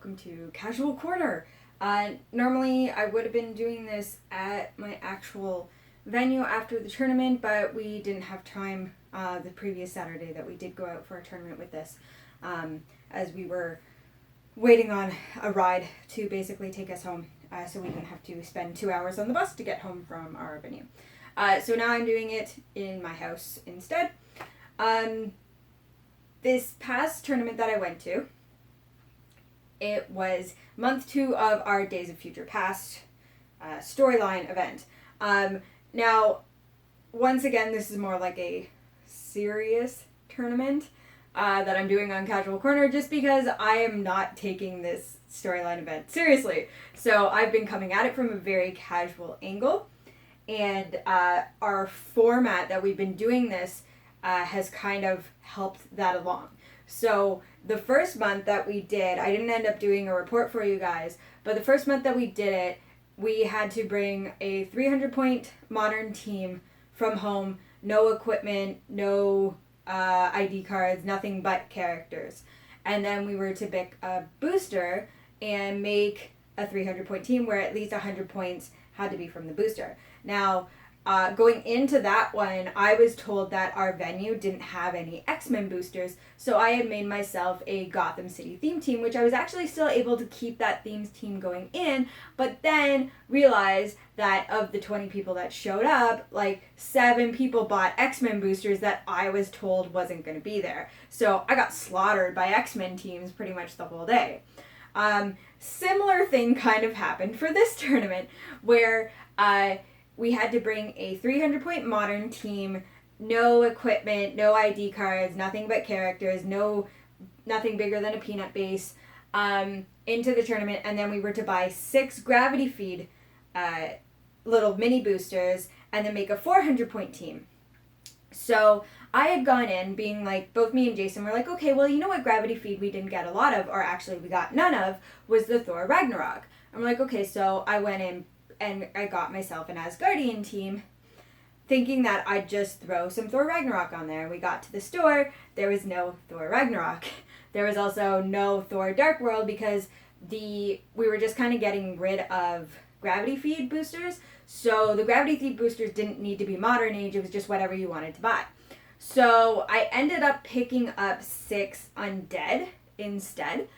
welcome to Casual Corner. Normally I would have been doing this at my actual venue after the tournament, but we didn't have time the previous Saturday that we did go out for a tournament with this, as we were waiting on a ride to basically take us home, so we didn't have to spend 2 hours on the bus to get home from our venue. So now I'm doing it in my house instead. This past tournament that I went to, it was month 2 of our Days of Future Past storyline event. Now, once again, this is more like a serious tournament that I'm doing on Casual Corner, just because I am not taking this storyline event seriously. So I've been coming at it from a very casual angle, and our format that we've been doing this has kind of helped that along. So the first month that we did, I didn't end up doing a report for you guys, but the first month that we did it, we had to bring a 300-point modern team from home, no equipment, no ID cards, nothing but characters. And then we were to pick a booster and make a 300-point team where at least 100 points had to be from the booster. Now, going into that one, I was told that our venue didn't have any X-Men boosters, so I had made myself a Gotham City theme team, which I was actually still able to keep that themes team going in, but then realized that of the 20 people that showed up, like 7 people bought X-Men boosters that I was told wasn't going to be there. So I got slaughtered by X-Men teams pretty much the whole day. Similar thing kind of happened for this tournament, where we had to bring a 300-point modern team, no equipment, no ID cards, nothing but characters, nothing bigger than a peanut base, into the tournament, and then we were to buy 6 gravity feed little mini boosters, and then make a 400-point team. So I had gone in being like, both me and Jason were like, okay, well, you know what gravity feed we didn't get a lot of, or actually we got none of, was the Thor Ragnarok. I'm like, okay, so I went in and I got myself an Asgardian team, thinking that I'd just throw some Thor Ragnarok on there. We got to the store, there was no Thor Ragnarok. There was also no Thor Dark World, because we were just kind of getting rid of gravity feed boosters. So the gravity feed boosters didn't need to be modern age, it was just whatever you wanted to buy. So I ended up picking up 6 undead instead.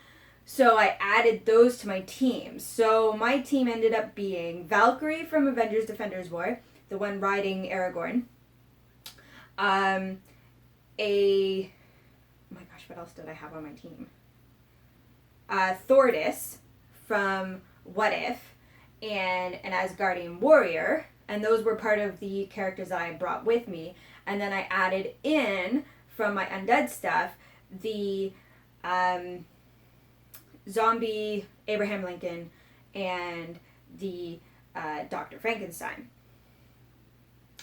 So I added those to my team. So my team ended up being Valkyrie from Avengers Defenders War, the one riding Aragorn. Oh my gosh, what else did I have on my team? Thordis from What If, and an Asgardian warrior. And those were part of the characters that I brought with me. And then I added in, from my undead stuff, the zombie Abraham Lincoln and the Dr. Frankenstein.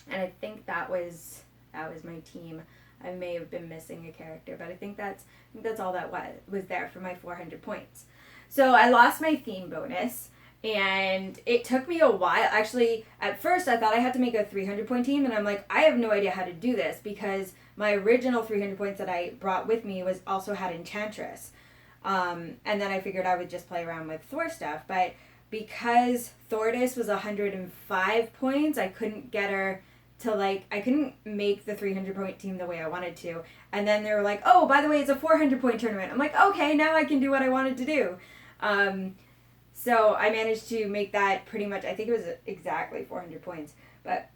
And I think that was my team. I may have been missing a character, but I think that's all that was there for my 400 points. So I lost my theme bonus, and it took me a while. Actually, at first I thought I had to make a 300-point team, and I'm like, I have no idea how to do this, because my original 300 points that I brought with me also had Enchantress. And then I figured I would just play around with Thor stuff, but because Thordis was 105 points, I couldn't get her to, I couldn't make the 300-point team the way I wanted to. And then they were like, oh, by the way, it's a 400-point tournament. I'm like, okay, now I can do what I wanted to do. So I managed to make that pretty much, I think it was exactly 400 points. But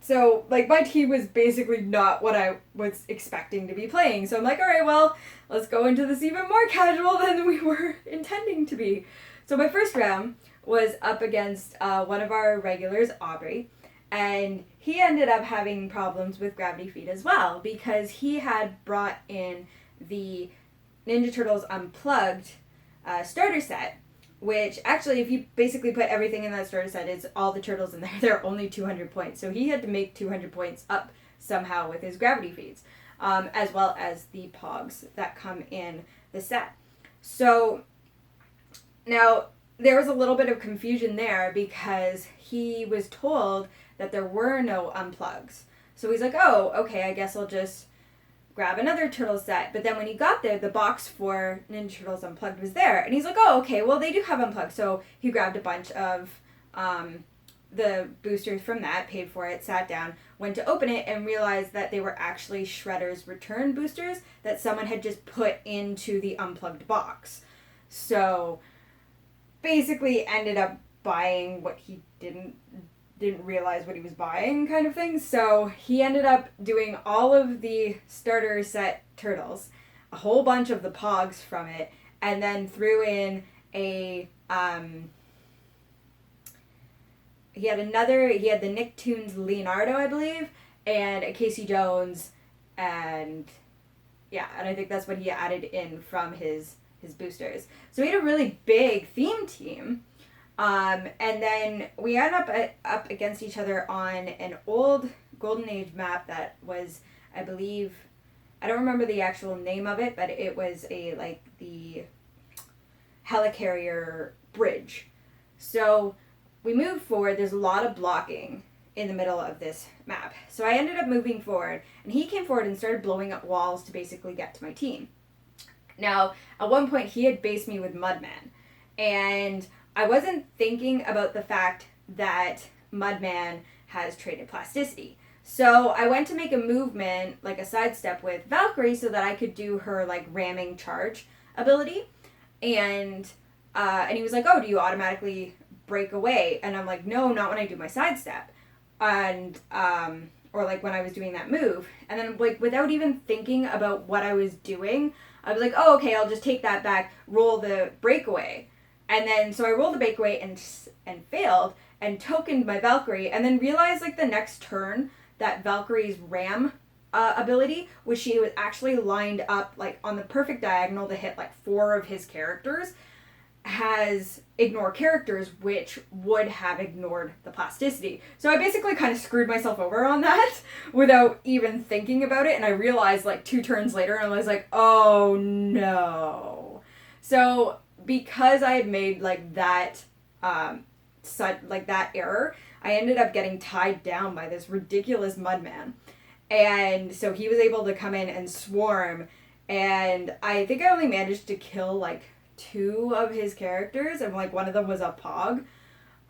so, my team was basically not what I was expecting to be playing. So I'm like, all right, well, let's go into this even more casual than we were intending to be. So my first round was up against one of our regulars, Aubrey, and he ended up having problems with gravity feed as well, because he had brought in the Ninja Turtles Unplugged starter set, which actually, if you basically put everything in that starter set, it's all the turtles in there. They're only 200 points. So he had to make 200 points up somehow with his gravity feeds, as well as the pogs that come in the set. So now there was a little bit of confusion there, because he was told that there were no unplugs. So he's like, oh, okay, I guess I'll just grab another turtle set. But then when he got there, the box for Ninja Turtles Unplugged was there. And he's like, oh, okay, well, they do have Unplugged. So he grabbed a bunch of the boosters from that, paid for it, sat down, went to open it, and realized that they were actually Shredder's return boosters that someone had just put into the Unplugged box. So basically ended up buying what he didn't realize what he was buying, kind of thing. So he ended up doing all of the starter set turtles, a whole bunch of the Pogs from it, and then threw in a he had the Nicktoons Leonardo, I believe, and a Casey Jones, and I think that's what he added in from his boosters. So we had a really big theme team. And then we ended up against each other on an old Golden Age map that was, I believe, I don't remember the actual name of it, but it was the helicarrier bridge. So we moved forward. There's a lot of blocking in the middle of this map. So I ended up moving forward, and he came forward and started blowing up walls to basically get to my team. Now, at one point, he had based me with Mudman, and I wasn't thinking about the fact that Mudman has traded plasticity. So I went to make a movement, like a sidestep with Valkyrie, so that I could do her ramming charge ability. And he was like, oh, do you automatically break away? And I'm like, no, not when I do my sidestep. And or when I was doing that move. And then without even thinking about what I was doing, I was like, oh, okay, I'll just take that back, roll the breakaway. And then, so I rolled the breakaway and failed, and tokened my Valkyrie, and then realized, the next turn, that Valkyrie's ram ability, which she was actually lined up, on the perfect diagonal to hit, 4 of his characters, has ignore characters, which would have ignored the plasticity. So I basically kind of screwed myself over on that without even thinking about it, and I realized, 2 turns later, and I was like, oh, no. So because I had made that that error, I ended up getting tied down by this ridiculous Mudman. And so he was able to come in and swarm, and I think I only managed to kill 2 of his characters, and one of them was a Pog.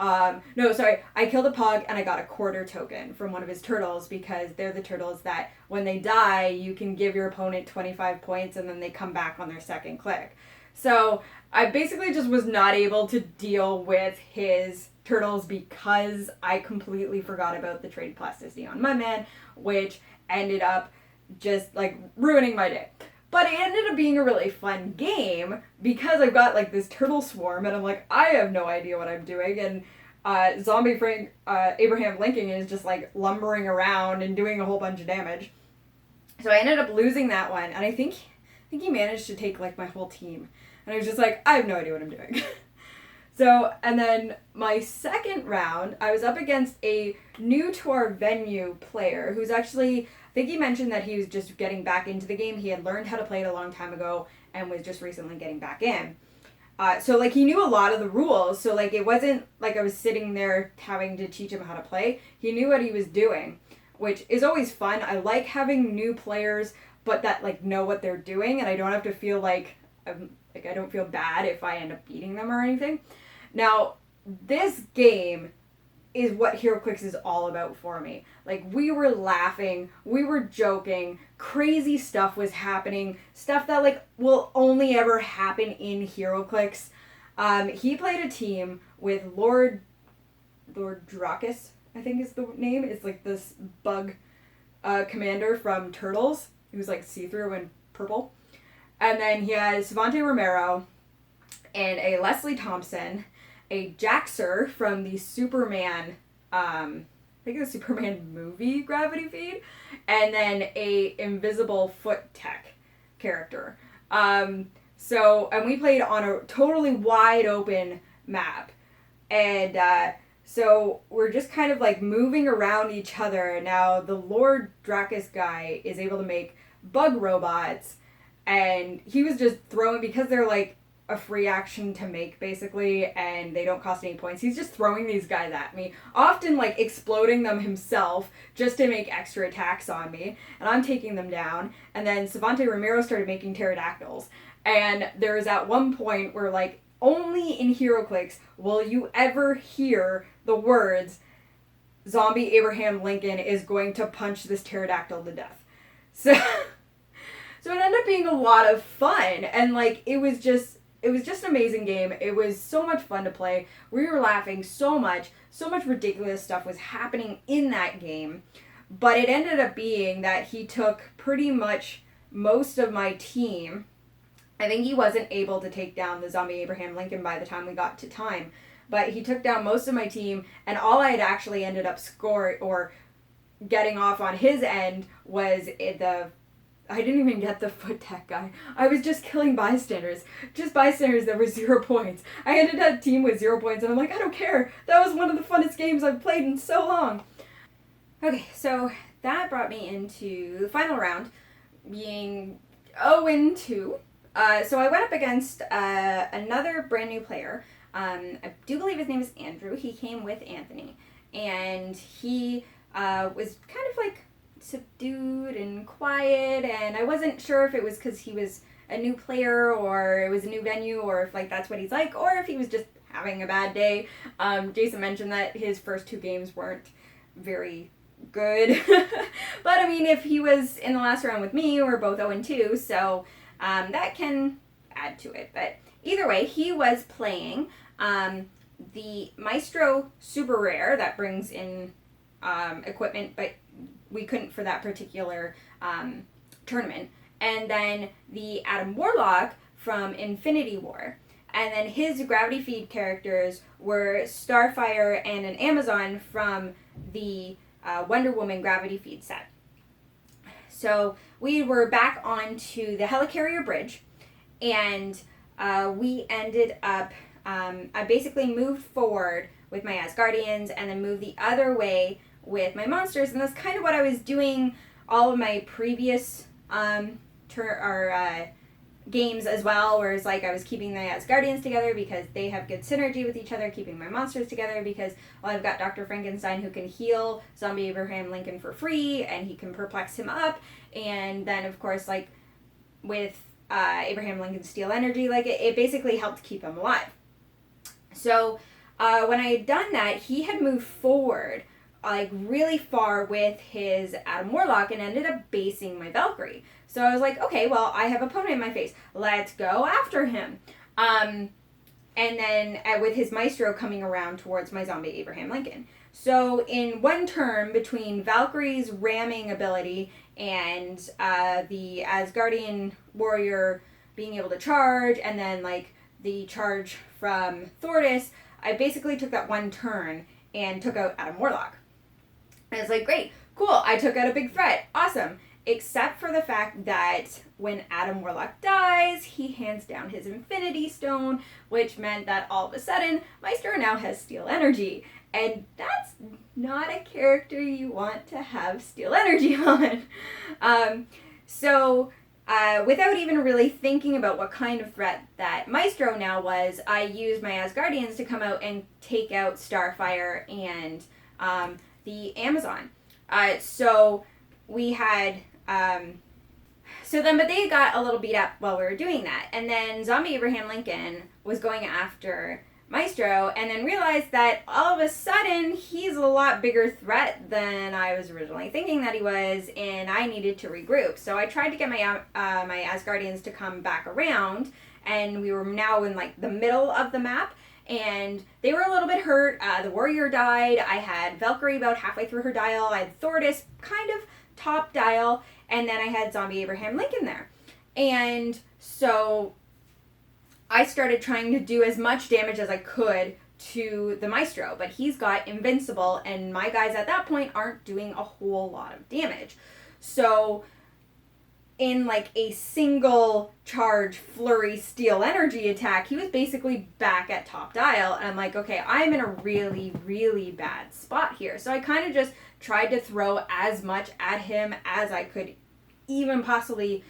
No, sorry, I killed a Pog and I got a quarter token from one of his turtles, because they're the turtles that when they die, you can give your opponent 25 points and then they come back on their second click. So I basically just was not able to deal with his turtles because I completely forgot about the trade plasticity on Mudman, which ended up just ruining my day. But it ended up being a really fun game because I've got this turtle swarm, and I'm I have no idea what I'm doing, and Zombie Frank Abraham Lincoln is just lumbering around and doing a whole bunch of damage. So I ended up losing that one, and I think he managed to take my whole team. And I was just I have no idea what I'm doing. So, and then my second round, I was up against a new to our venue player who's actually, I think he mentioned that he was just getting back into the game. He had learned how to play it a long time ago and was just recently getting back in. So he knew a lot of the rules. So it wasn't I was sitting there having to teach him how to play. He knew what he was doing, which is always fun. I like having new players, but that know what they're doing, and I don't have to feel I don't feel bad if I end up beating them or anything. Now, this game is what Heroclix is all about for me. We were laughing, we were joking, crazy stuff was happening, stuff that will only ever happen in Heroclix. He played a team with Lord Dracus, I think is the name. It's this bug commander from Turtles, who's see-through and purple. And then he has Savante Romero and a Leslie Thompson, a Jaxer from the Superman, I think the Superman movie Gravity Feed, and then a Invisible Foot Tech character. And we played on a totally wide open map. And so we're just kind of moving around each other. Now the Lord Dracus guy is able to make bug robots, and he was just throwing, because they're a free action to make, basically, and they don't cost any points. He's just throwing these guys at me, often like exploding them himself just to make extra attacks on me, and I'm taking them down. And then Savante Ramiro started making pterodactyls, and there's at one point where like only in Heroclix will you ever hear the words "Zombie Abraham Lincoln is going to punch this pterodactyl to death." So it ended up being a lot of fun, and like it was just an amazing game. It was so much fun to play. We were laughing so much ridiculous stuff was happening in that game. But it ended up being that he took pretty much most of my team. I think he wasn't able to take down the Zombie Abraham Lincoln by the time we got to time, but he took down most of my team, and all I had actually ended up scoring or getting off on his end was I didn't even get the foot tech guy. I was just killing bystanders. Just bystanders that were 0 points. I ended up team with 0 points, and I'm like, I don't care. That was one of the funnest games I've played in so long. Okay, so that brought me into the final round, being 0-2. So I went up against another brand new player. I do believe his name is Andrew. He came with Anthony, and he was kind of like subdued and quiet, and I wasn't sure if it was because he was a new player or it was a new venue, or if like that's what he's like, or if he was just having a bad day. Jason mentioned that his first 2 games weren't very good. But I mean, if he was in the last round with me, we're both 0-2, so that can add to it. But either way, he was playing the Maestro Super Rare that brings in equipment, but we couldn't for that particular tournament. And then the Adam Warlock from Infinity War. And then his gravity feed characters were Starfire and an Amazon from the Wonder Woman gravity feed set. So we were back onto the Helicarrier Bridge, and we ended up, I basically moved forward with my Asgardians and then moved the other way with my monsters, and that's kind of what I was doing all of my previous games as well, where it's like I was keeping the Asgardians together because they have good synergy with each other, keeping my monsters together because, well, I've got Dr. Frankenstein who can heal Zombie Abraham Lincoln for free, and he can perplex him up, and then of course like with Abraham Lincoln's Steel Energy, like it basically helped keep him alive. So when I had done that, he had moved forward like really far with his Adam Warlock and ended up basing my Valkyrie. So I was like, okay, well, I have opponent in my face. Let's go after him. And then with his Maestro coming around towards my Zombie Abraham Lincoln. So in one turn, between Valkyrie's ramming ability and the Asgardian warrior being able to charge, and then like the charge from Thordis, I basically took that one turn and took out Adam Warlock. And it's like, great, cool, I took out a big threat, awesome. Except for the fact that when Adam Warlock dies, he hands down his Infinity Stone, which meant that all of a sudden, Maestro now has Steel Energy. And that's not a character you want to have Steel Energy on. So without even really thinking about what kind of threat that Maestro now was, I used my Asgardians to come out and take out Starfire and the Amazon. So we had... but they got a little beat up while we were doing that. And then Zombie Abraham Lincoln was going after Maestro, and then realized that all of a sudden he's a lot bigger threat than I was originally thinking that he was, and I needed to regroup. So I tried to get my my Asgardians to come back around, and we were now in like the middle of the map, and they were a little bit hurt. The warrior died. I had Valkyrie about halfway through her dial. I had Thordis kind of top dial, and then I had Zombie Abraham Lincoln there. And so I started trying to do as much damage as I could to the Maestro, but he's got Invincible, and my guys at that point aren't doing a whole lot of damage. So in like a single charge flurry Steel Energy attack, he was basically back at top dial, and I'm like, okay, I'm in a really, really bad spot here. So I kind of just tried to throw as much at him as I could even possibly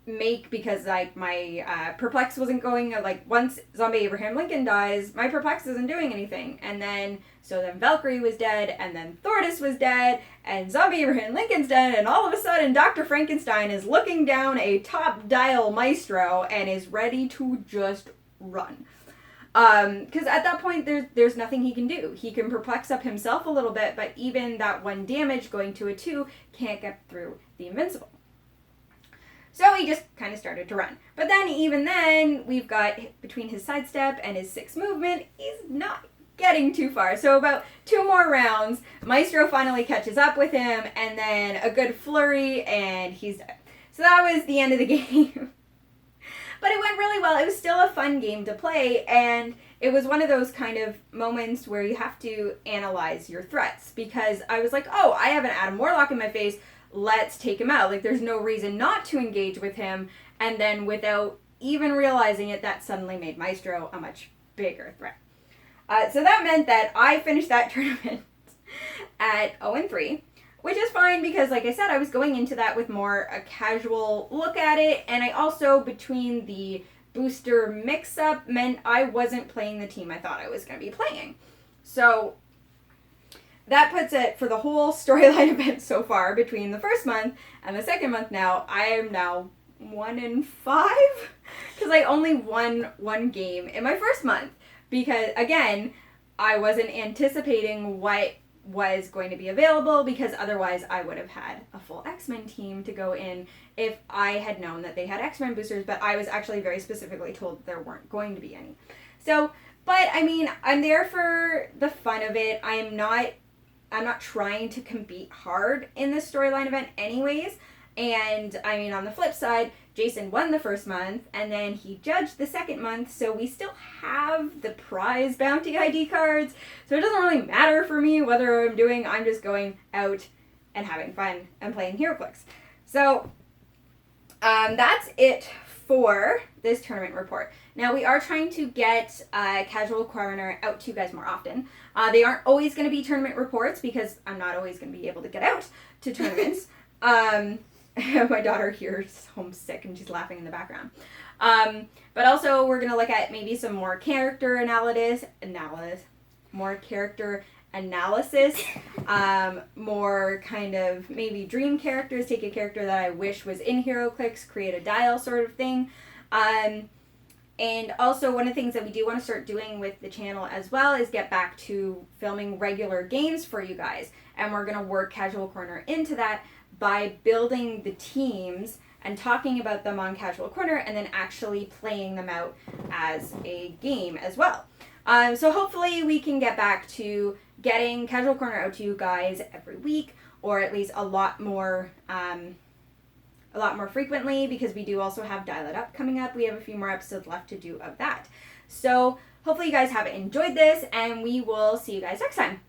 make, because like my perplex wasn't going, like once zombie Abraham Lincoln dies, my perplex isn't doing anything, and then Valkyrie was dead, and then Thordis was dead, and zombie Abraham Lincoln's dead, and all of a sudden Dr. Frankenstein is looking down a top dial maestro and is ready to just run. Because at that point there's nothing he can do. He can perplex up himself a little bit, but even that 1 damage going to a 2 can't get through the invincible. So he just kind of started to run. But then, even then, we've got, between his sidestep and his 6 movement, he's not getting too far. So about 2 more rounds, Maestro finally catches up with him, and then a good flurry, and he's dead. So that was the end of the game. But it went really well. It was still a fun game to play, and it was one of those kind of moments where you have to analyze your threats. Because I was like, oh, I have an Adam Warlock in my face, let's take him out. Like, there's no reason not to engage with him. And then without even realizing it, that suddenly made Maestro a much bigger threat. So that meant that I finished that tournament at 0-3, which is fine because, like I said, I was going into that with more a casual look at it. And I also, between the booster mix-up, meant I wasn't playing the team I thought I was going to be playing. So that puts it for the whole storyline event so far, between the first month and the second month now. I am now 1-5 because I only won 1 game in my first month because, again, I wasn't anticipating what was going to be available, because otherwise I would have had a full X-Men team to go in if I had known that they had X-Men boosters, but I was actually very specifically told there weren't going to be any. So, but I mean, I'm there for the fun of it. I'm not trying to compete hard in this storyline event anyways. And I mean, on the flip side, Jason won the first month, and then he judged the second month, so we still have the prize bounty ID cards. So it doesn't really matter for me whether I'm just going out and having fun and playing Heroclix. So that's it for this tournament report. Now, we are trying to get Casual Corner out to you guys more often. They aren't always going to be tournament reports because I'm not always going to be able to get out to tournaments. My daughter here is homesick and she's laughing in the background. But also, we're going to look at maybe some more character analysis, more kind of maybe dream characters, take a character that I wish was in Heroclix, create a dial sort of thing. And also, one of the things that we do want to start doing with the channel as well is get back to filming regular games for you guys. And we're going to work Casual Corner into that by building the teams and talking about them on Casual Corner and then actually playing them out as a game as well. So hopefully we can get back to getting Casual Corner out to you guys every week, or at least a lot more frequently, because we do also have Dial It Up coming up. We have a few more episodes left to do of that. So hopefully you guys have enjoyed this, and we will see you guys next time.